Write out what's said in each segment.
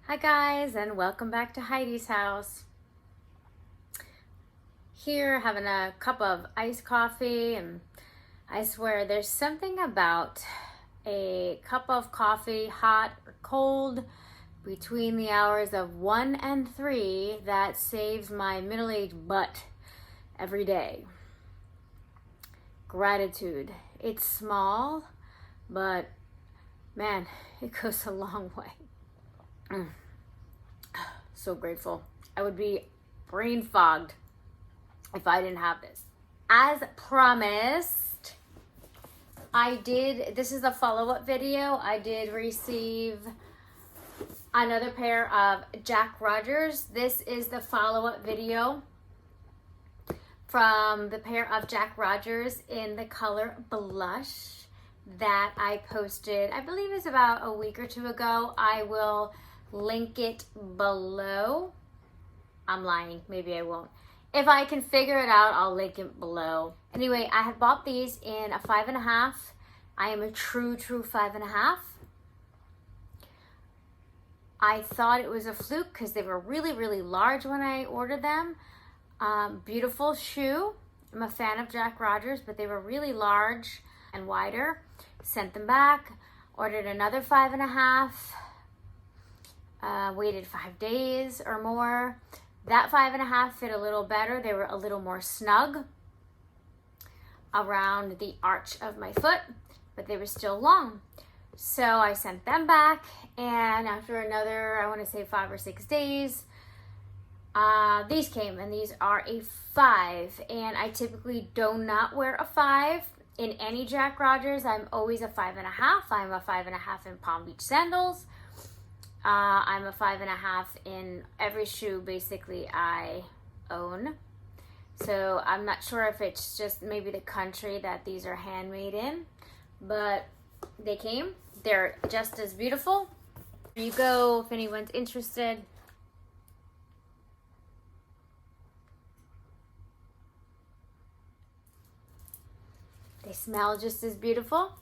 Hi guys, and welcome back to Heidi's house. Here having a cup of iced coffee, and I swear there's something about a cup of coffee, hot or cold, between the hours of 1 and 3 that saves my middle-aged butt every day. Gratitude. It's small, but man, it goes a long way. So grateful. I would be brain fogged if I didn't have this. As promised, this is a follow-up video. I did receive another pair of Jack Rogers. This is the follow-up video from the pair of Jack Rogers in the color blush that I posted, I believe it's about a week or two ago. I will link it below. I'm lying, maybe I won't. If I can figure it out, I'll link it below. Anyway, I had bought these in a 5.5. I am a true 5.5. I thought it was a fluke because they were really large when I ordered them. Beautiful shoe. I'm a fan of Jack Rogers, but they were really large and wider. Sent them back, ordered another 5.5. Waited 5 days or more. That 5.5 fit a little better. They were a little more snug around the arch of my foot, but they were still long. So I sent them back, and after another, I want to say 5 or 6 days, these came, and these are a 5, and I typically do not wear a 5 in any Jack Rogers. I'm always a 5.5. I'm a 5.5 in Palm Beach sandals. I'm a 5.5 in every shoe basically I own. So I'm not sure if it's just maybe the country that these are handmade in, but they came. They're just as beautiful. Here you go if anyone's interested. They smell just as beautiful.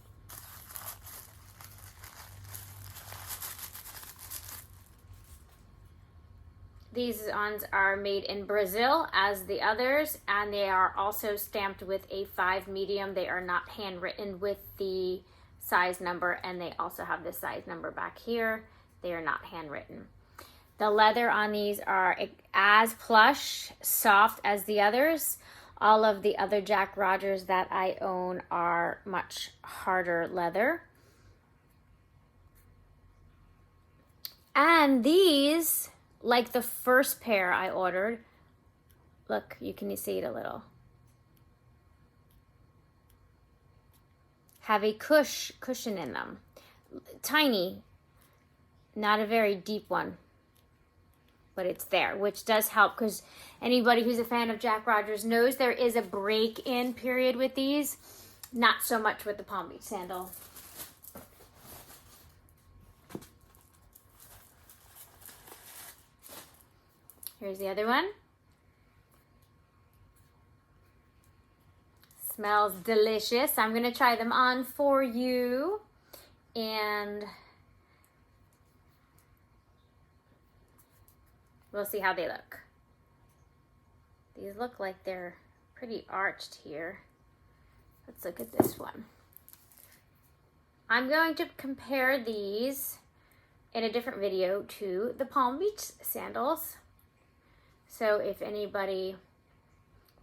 These ones are made in Brazil as the others, and they are also stamped with a 5 medium. They are not handwritten with the size number, and they also have the size number back here. They are not handwritten. The leather on these are as plush, soft as the others. All of the other Jack Rogers that I own are much harder leather. And these, like the first pair I ordered, look, you can see it a little, have a cushion in them. Tiny, not a very deep one, but it's there, which does help because anybody who's a fan of Jack Rogers knows there is a break-in period with these. Not so much with the Palm Beach sandal. Here's the other one. Smells delicious. I'm gonna try them on for you, and we'll see how they look. These look like they're pretty arched here. Let's look at this one. I'm going to compare these in a different video to the Palm Beach sandals. So if anybody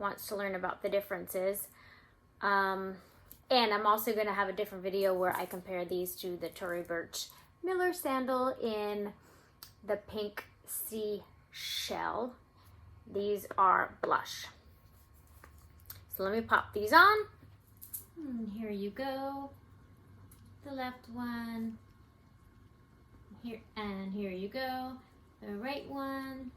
wants to learn about the differences, and I'm also going to have a different video where I compare these to the Tory Burch Miller sandal in the pink seashell. These are blush. So let me pop these on. Here you go. The left one. Here, and here you go. The right one.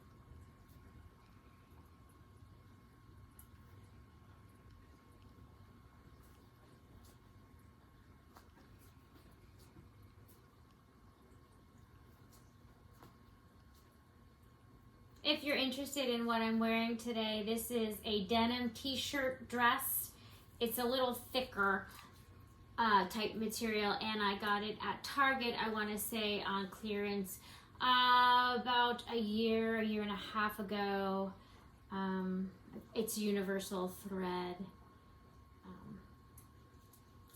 If you're interested in what I'm wearing today, this is a denim t-shirt dress. It's a little thicker type material, and I got it at Target, I want to say on clearance. About a year and a half ago. It's universal thread.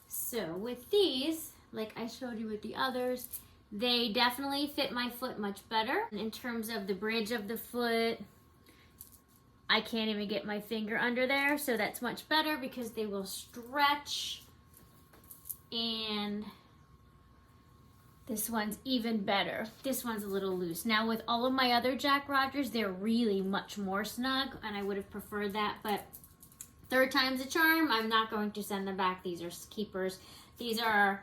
So with these, like I showed you with the others, they definitely fit my foot much better. In terms of the bridge of the foot, I can't even get my finger under there, so that's much better because they will stretch. And this one's even better. This one's a little loose. Now with all of my other Jack Rogers, they're really much more snug, and I would have preferred that, but third time's a charm. I'm not going to send them back. These are keepers. These are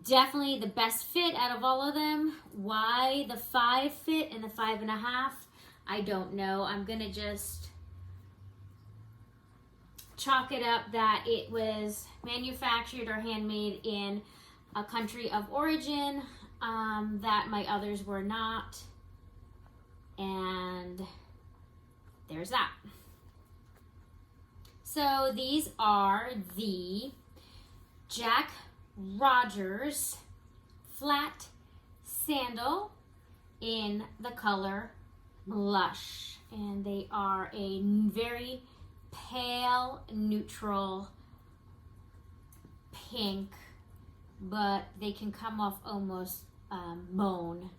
definitely the best fit out of all of them. Why the 5 fit and the 5.5, I don't know. I'm gonna just chalk it up that it was manufactured or handmade in a country of origin that my others were not, and there's that. So these are the Jack Rogers flat sandal in the color Lush, and they are a very pale neutral pink, but they can come off almost bone.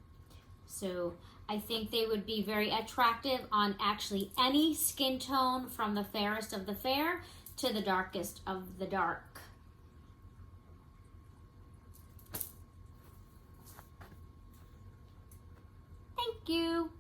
So I think they would be very attractive on actually any skin tone, from the fairest of the fair to the darkest of the dark. Thank you.